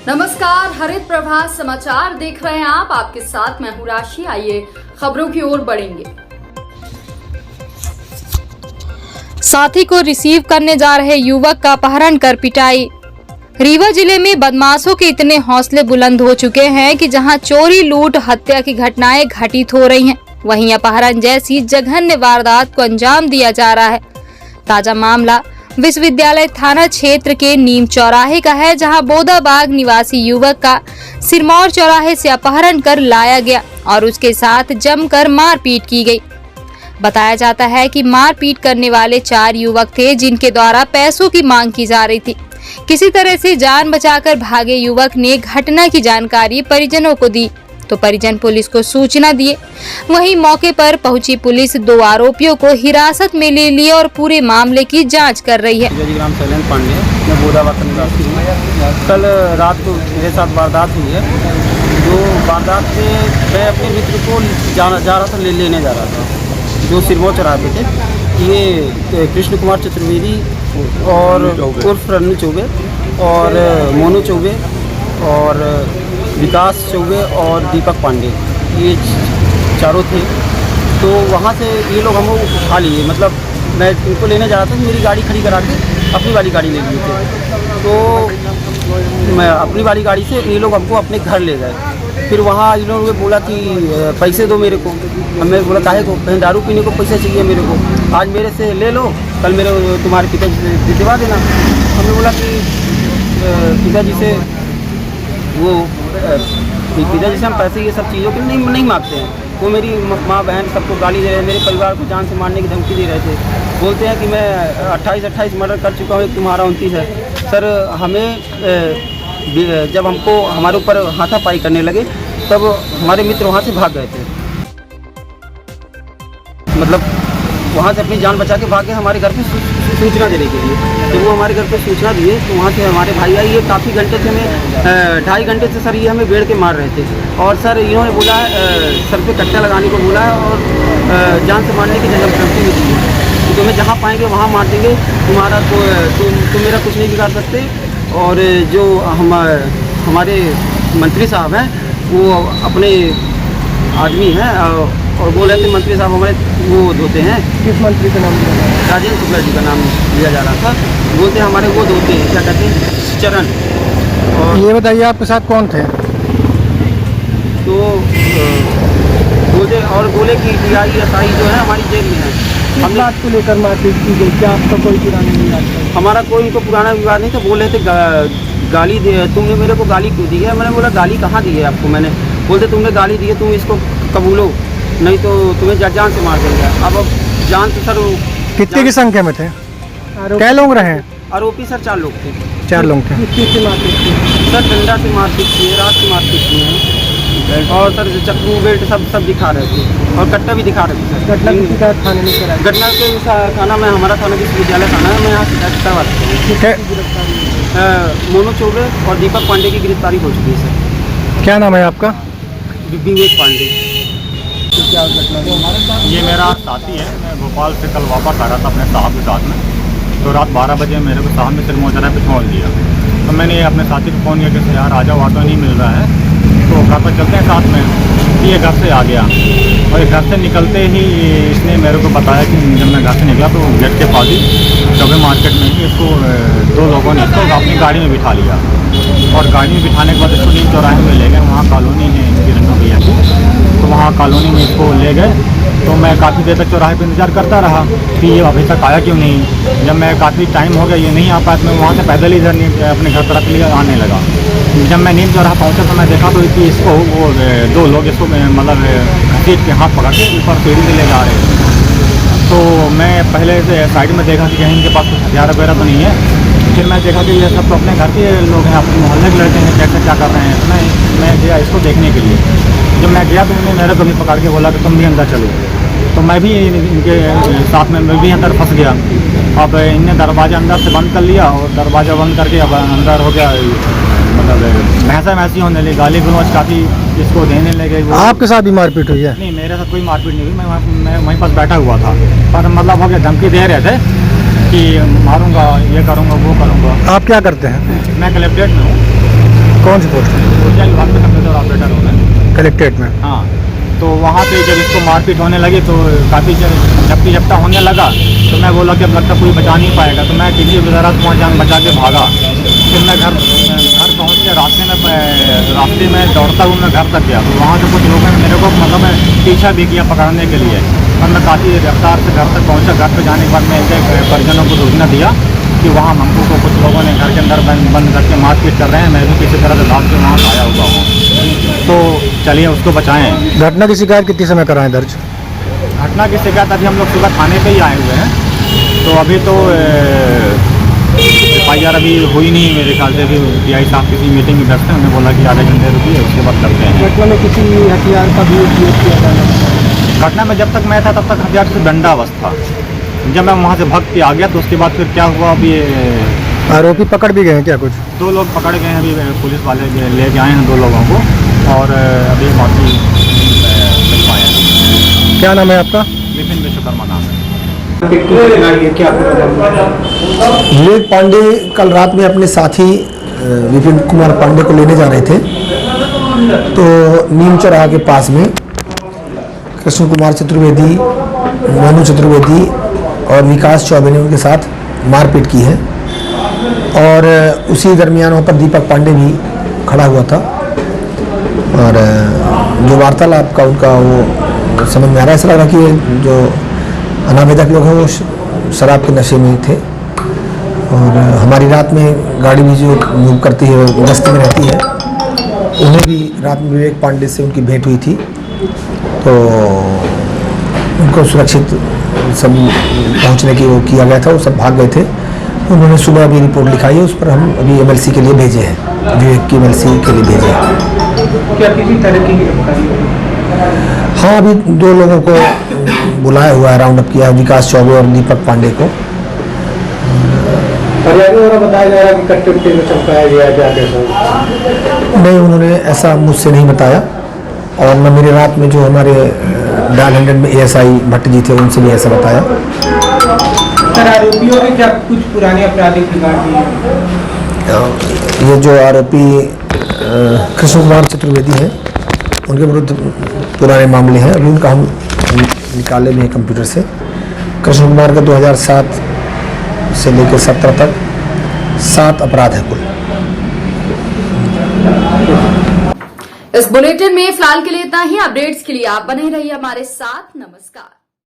नमस्कार, हरित प्रभात समाचार देख रहे हैं आप। आपके साथ मैं हूं राशि। आइए खबरों की ओर बढ़ेंगे। साथी को रिसीव करने जा रहे युवक का अपहरण कर पिटाई। रीवा जिले में बदमाशों के इतने हौसले बुलंद हो चुके हैं कि जहां चोरी, लूट, हत्या की घटनाएं घटित हो रही हैं, वहीं अपहरण जैसी जघन्य वारदात को अंजाम दिया जा रहा है। ताजा मामला विश्वविद्यालय थाना क्षेत्र के नीम चौराहे का है, जहां बोदाबाग निवासी युवक का सिरमौर चौराहे से अपहरण कर लाया गया और उसके साथ जमकर मारपीट की गई। बताया जाता है कि मारपीट करने वाले 4 युवक थे, जिनके द्वारा पैसों की मांग की जा रही थी। किसी तरह से जान बचाकर भागे युवक ने घटना की जानकारी परिजनों को दी तो परिजन पुलिस को सूचना दिए। वहीं मौके पर पहुंची पुलिस 2 आरोपियों को हिरासत में ले लिए और पूरे मामले की जांच कर रही है। मैं बोदाबाग का निवासी हूँ। कल रात को मेरे साथ वारदात हुई है। जो वारदात से मैं अपने मित्र को जा रहा था, लेने जा रहा था, जो सिरमौर चौराहे पे थे। ये कृष्ण कुमार चतुर्वेदी और उर्फ रन्नू चौबे और मोनू चौबे और विकास चौबे और दीपक पांडे, ये चारों थे। तो वहाँ से ये लोग हम उठा लिए, मतलब मैं इनको लेने जा रहा था, मेरी गाड़ी खड़ी करा के अपनी वाली गाड़ी ले लिए थे। तो मैं अपनी वाली गाड़ी से ये लोग हमको अपने घर ले गए। फिर वहाँ इन लोगों ने बोला कि पैसे दो मेरे को। हमने बोला काहे को? कहीं दारू पीने को पैसे चाहिए मेरे को, आज मेरे से ले लो, कल मेरे तुम्हारे पिताजी से दिलवा देना। हमने बोला कि पिताजी से वो पिताजी से हम पैसे ये सब चीज़ों के नहीं मांगते हैं। वो मेरी माँ बहन सबको गाली दे रहे हैं, मेरे परिवार को जान से मारने की धमकी दे रहे थे। बोलते हैं कि मैं 28 मर्डर कर चुका हूँ, तुम्हारा 29 है। सर हमें जब हमको हमारे ऊपर हाथापाई करने लगे तब हमारे मित्र वहाँ से भाग गए थे, मतलब वहाँ से अपनी जान बचा के भागे हमारे घर पे सूचना देने के लिए। तो वो हमारे घर पे सूचना दिए तो वहाँ से हमारे भाई आए। ये काफ़ी घंटे से हमें 2.5 घंटे से सर ये हमें बेड़ के मार रहे थे। और सर इन्होंने बोला है सर पे कट्टा लगाने को बोला है और जान से मारने की धमकी भी दी है कि तुम्हें जहाँ पाएंगे वहाँ मार देंगे, तुम्हारा तुम मेरा कुछ नहीं बिगाड़ सकते। और जो हमारे मंत्री साहब हैं वो अपने आदमी हैं और बोल रहे थे मंत्री साहब हमारे वो धोते हैं। किस मंत्री का नाम लिया? राजेंद्र शुक्ला जी का नाम लिया जा रहा था। बोलते हैं हमारे वो धोते हैं, क्या कहते हैं, चरण। और ये बताइए आपके साथ कौन थे? तो बोले कि DISI जो है हमारी जेल में है। हम बात को लेकर मारपीट की गई, क्या आपका कोई पुराना विवाद? हमारा कोई इनको पुराना विवाद नहीं था। बोल रहे थे गाली दे, तुमने मेरे को गाली क्यों दी है? मैंने बोला गाली कहाँ दी है आपको मैंने? बोलते तुमने गाली दी है, तुम इसको कबूलो, नहीं तो तुम्हें जान से मार देंगे। अब जान तो सर कितने की संख्या में थे? क्या लोग रहे? आरोपी सर 4 लोग थे। 4 लोग थे। किससे मारपीट की? सर डंडा से मारपीट की है, रात से मारपीट की है और सर चक्कू बेल्ट सब दिखा रहे थे और कट्टा भी दिखा रहे थे। सर घटना की शिकायत थाने में कराई? घटना के थाना में हमारा थाना विश्वविद्यालय थाना है, मैं यहाँ शिकायत करवा सकता हूँ। मोनू चौबे और दीपक पांडे की गिरफ्तारी हो चुकी है सर। क्या नाम है आपका? विवेक पांडे। क्या घटना? ये मेरा साथी है। मैं भोपाल से कल वापस आ रहा था अपने साहब के साथ में। तो रात 12 बजे मेरे को साहब ने सिरमौर चौराहे पे छोड़ दिया। तो मैंने अपने साथी को फ़ोन किया कि यार आ जाओ, ऑटो नहीं मिल रहा है, तो घर पर चलते हैं साथ में। ये घर से आ गया और घर से निकलते ही इसने मेरे को बताया कि जब मैं घर से निकला तो गेट के पास ही चौबे मार्केट में ही इसको 2 लोगों ने इसको अपनी गाड़ी में बिठा लिया और गाड़ी में बिठाने के बाद इसको नीम चौराहे में ले गए। वहाँ कॉलोनी है इनकी रन्नू भैया की, तो वहाँ कॉलोनी में इसको ले गए। तो मैं काफ़ी देर तक चौराहे पे इंतज़ार करता रहा कि ये अभी तक आया क्यों नहीं। जब मैं काफ़ी टाइम हो गया ये नहीं आ पाया तो मैं वहाँ से पैदल ही इधर अपने घर तरफ लिए आने लगा। जब मैं नीम चौराहा पहुँचा तो मैं देखा तो कि इसको वो 2 लोग इसको मतलब घसीट के हाथ पकड़ के ऊपर सीढ़ी से ले जा रहे हैं। तो मैं पहले से साइड में देखा कि कहीं इनके पास कुछ हथियार वगैरह तो नहीं है। फिर मैं देखा कि ये सब तो अपने घर के लोग हैं, अपने मोहल्ले के लड़के हैं, कैसे क्या कर रहे हैं। तो मैं गया इसको देखने के लिए। जब मैं गया तो उन्होंने मेरे को भी पकड़ के बोला कि तुम भी अंदर चलो। तो मैं भी इनके साथ में मैं भी अंदर फंस गया। अब इनने दरवाज़ा अंदर से बंद कर लिया और दरवाज़ा बंद करके अब अंदर हो गया, मतलब महसी होने लगी, गाली गलौज काफ़ी इसको देने लगे। आपके साथ भी मारपीट हुई है? नहीं, मेरे साथ कोई मारपीट नहीं हुई। मैं वहीं पास बैठा हुआ था, पर मतलब हो गया धमकी दे रहे थे कि मारूंगा, ये करूंगा, वो करूंगा। आप क्या करते हैं? मैं कलेक्ट्रेट में हूँ। कौन सी पोस्ट है? ऊर्जा विभाग में कंप्यूटर ऑपरेटर हो रहे हैं। कलेक्ट्रेट में। हाँ, तो वहाँ पे जब इसको मारपीट होने लगी तो काफ़ी झपटा होने लगा, तो मैं बोला कि अब लगता कोई बचा नहीं पाएगा, तो मैं किसी वगैरह से वहाँ जान बचा के भागा। फिर मैं घर पहुँच के रास्ते में दौड़ता हूँ मैं घर तक गया, तो वहाँ से कुछ लोगों ने मेरे को मतलब पीछा भी किया पकड़ने के लिए, और मैं काफ़ी रफ्तार से घर तक पहुँचा। घर पर जाने के बाद मैं इनके परिजनों को सूचना दिया कि वहाँ हमको को कुछ लोगों ने घर के अंदर बंद करके मारपीट कर रहे हैं, मैं भी किसी तरह से लाश के वहाँ आया हुआ हूँ, तो चलिए उसको बचाएं। घटना की शिकायत कितने समय कराएं दर्ज? घटना की शिकायत अभी हम लोग सुबह थाने पे ही आए हुए हैं, तो अभी तो FIR अभी हुई नहीं मेरे ख्याल से। अभी PI साहब किसी मीटिंग में व्यस्त हैं, उन्होंने बोला कि आधे घंटे रुकिए उसके बाद करते हैं। घटना में किसी हथियार का भी उपयोग किया जाना? घटना में जब तक मैं था तब तक हथियार से दंडावस्त था। जब मैं वहाँ से भाग के आ गया तो उसके बाद फिर क्या हुआ, अभी आरोपी पकड़ भी गए हैं क्या कुछ? 2 लोग पकड़ गए हैं, अभी पुलिस वाले ले के आए हैं 2 लोगों को, और अभी बाकी मिल पाए हैं। क्या नाम है आपका? विपिन विश्वकर्मा नाम है। विवेक पांडे कल रात में अपने साथी विपिन कुमार पांडे को लेने जा रहे थे, तो नीम चौराहा के पास में कृष्ण कुमार चतुर्वेदी, मोनू चतुर्वेदी और विकास चौबे ने उनके साथ मारपीट की है, और उसी दरमियान वहाँ पर दीपक पांडे भी खड़ा हुआ था, और जो वार्तालाप का उनका वो समझ में आ रहा है, ऐसा लग रहा कि जो अनावेदक लोग हैं वो शराब के नशे में थे, और हमारी रात में गाड़ी भी जो मूव करती है वो गश्त में रहती है, उन्हें भी रात में विवेक पांडे से उनकी भेंट हुई थी, तो उनको सुरक्षित सब पहुंचने की वो किया गया था, वो सब भाग गए थे। उन्होंने सुबह अभी रिपोर्ट लिखाई है, उस पर हम अभी MLC के लिए भेजे हैं, विवेक की MLC के लिए भेजे हैं। क्या किसी तरह की गिरफ्तारी? हाँ, अभी 2 लोगों को बुलाया हुआ है, राउंड अप किया है, विकास चौबे और दीपक पांडे को। बताया जा रहा है कि कट्टे उट्टे में चमकाया गया, क्या कैसा? नहीं, उन्होंने ऐसा मुझसे नहीं बताया, और न मेरे रात में जो हमारे डायल 100 में ASI भट्ट जी थे उनसे भी ऐसा बताया। सर, आरोपियों के क्या कुछ पुराने आपराधिक रिकॉर्ड भी हैं? ये जो आरोपी कृष्ण कुमार चतुर्वेदी हैं, उनके विरुद्ध पुराने मामले हैं, अभी उनका हम निकाले में कंप्यूटर से। कृष्ण कुमार का 2007 से लेकर 17 तक 7 अपराध है कुल। इस बुलेटिन में फिलहाल के लिए इतना ही। अपडेट्स के लिए आप बने रहिए हमारे साथ। नमस्कार।